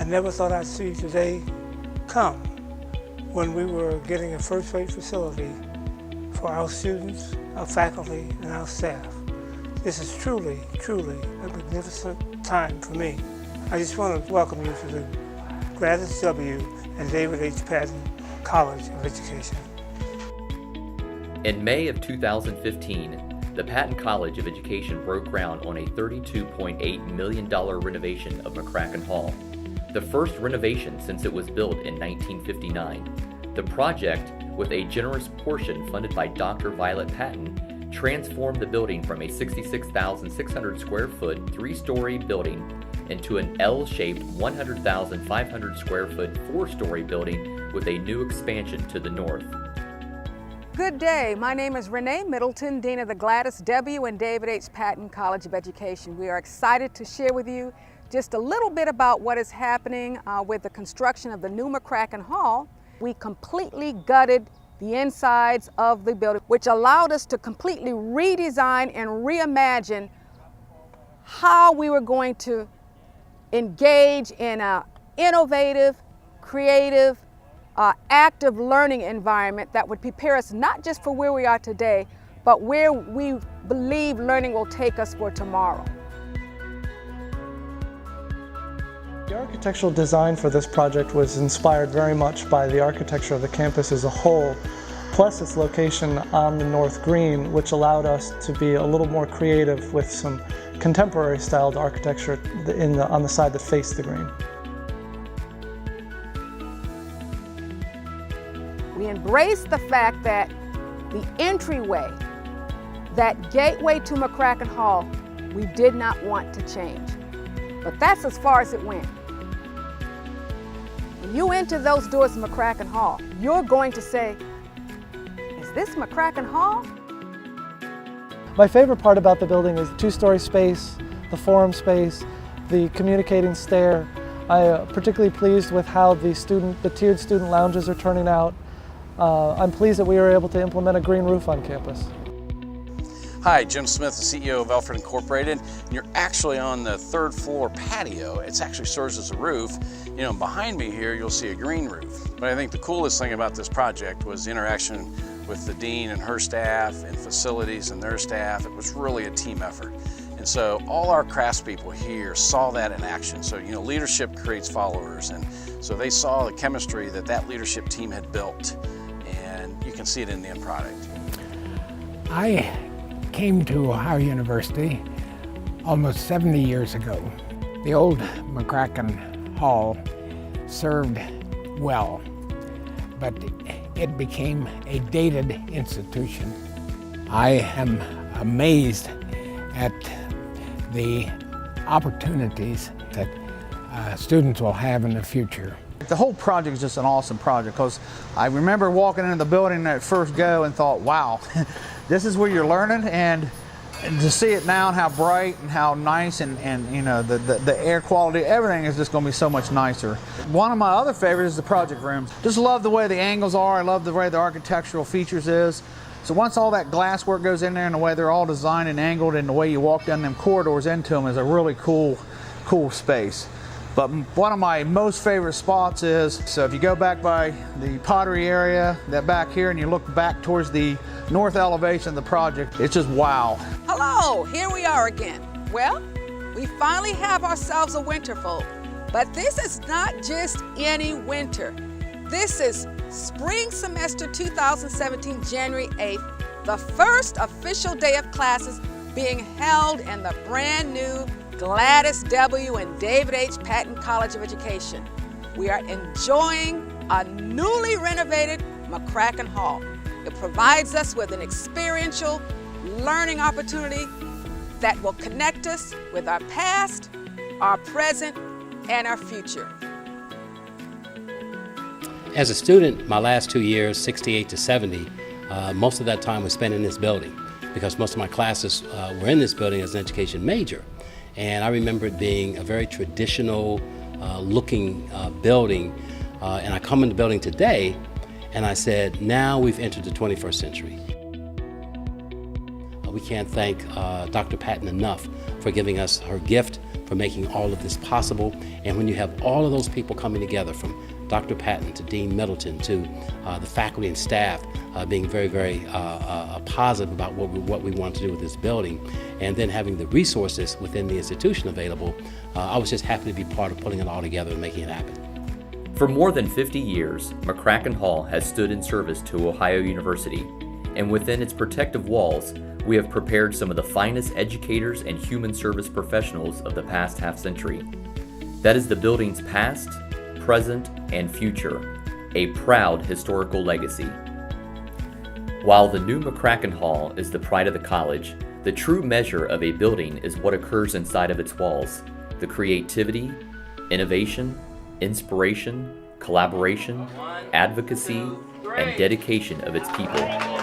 never thought I'd see today come when we were getting a first-rate facility for our students, our faculty, and our staff. This is truly, truly a magnificent time for me. I just want to welcome you to the Gladys W. and David H. Patton College of Education. In May of 2015, the Patton College of Education broke ground on a $32.8 million renovation of McCracken Hall, the first renovation since it was built in 1959. The project, with a generous portion funded by Dr. Violet Patton, transformed the building from a 66,600 square foot, three-story building into an L-shaped 100,500 square foot, four-story building with a new expansion to the north. Good day. My name is Renee Middleton, Dean of the Gladys W. and David H. Patton College of Education. We are excited to share with you just a little bit about what is happening with the construction of the new McCracken Hall. We completely gutted the insides of the building, which allowed us to completely redesign and reimagine how we were going to engage in an innovative, creative, active learning environment that would prepare us not just for where we are today, but where we believe learning will take us for tomorrow. The architectural design for this project was inspired very much by the architecture of the campus as a whole, plus its location on the North Green, which allowed us to be a little more creative with some contemporary styled architecture on the side that faced the green. We embraced the fact that the entryway, that gateway to McCracken Hall, we did not want to change. But that's as far as it went. When you enter those doors of McCracken Hall, you're going to say, is this McCracken Hall? My favorite part about the building is the two-story space, the forum space, the communicating stair. I'm particularly pleased with how the tiered student lounges are turning out. I'm pleased that we were able to implement a green roof on campus. Hi, Jim Smith, the CEO of Alfred Incorporated. And you're actually on the third floor patio. It actually serves as a roof. You know, behind me here, you'll see a green roof. But I think the coolest thing about this project was the interaction with the dean and her staff and facilities and their staff. It was really a team effort. And so all our craftspeople here saw that in action. So, you know, leadership creates followers. And so they saw the chemistry that that leadership team had built. And you can see it in the end product. I came to Ohio University almost 70 years ago. The old McCracken Hall served well, but it became a dated institution. I am amazed at the opportunities that students will have in the future. The whole project is just an awesome project because I remember walking into the building at first go and thought, wow, this is where you're learning, and to see it now and how bright and how nice and you know the air quality, everything is just going to be so much nicer. One of my other favorites is the project rooms. Just love the way the angles are. I love the way the architectural features is. So once all that glass work goes in there and the way they're all designed and angled and the way you walk down them corridors into them is a really cool space. But one of my most favorite spots is, so if you go back by the pottery area, that back here, and you look back towards the north elevation of the project, it's just wow. Hello, here we are again. Well, we finally have ourselves a winterfolk, but this is not just any winter. This is spring semester 2017, January 8th, the first official day of classes being held in the brand new Gladys W. and David H. Patton College of Education. We are enjoying a newly renovated McCracken Hall. It provides us with an experiential learning opportunity that will connect us with our past, our present, and our future. As a student, my last 2 years, 68 to 70, most of that time was spent in this building because most of my classes were in this building as an education major. And I remember it being a very traditional looking building. And I come in the building today and I said, now we've entered the 21st century. We can't thank Dr. Patton enough for giving us her gift for making all of this possible. And when you have all of those people coming together, from Dr. Patton to Dean Middleton to the faculty and staff being very, very positive about what we want to do with this building, and then having the resources within the institution available, I was just happy to be part of putting it all together and making it happen. For more than 50 years, McCracken Hall has stood in service to Ohio University, and within its protective walls, we have prepared some of the finest educators and human service professionals of the past half-century. That is the building's past, present, and future, a proud historical legacy. While the new McCracken Hall is the pride of the college, the true measure of a building is what occurs inside of its walls, the creativity, innovation, inspiration, collaboration, advocacy, and dedication of its people.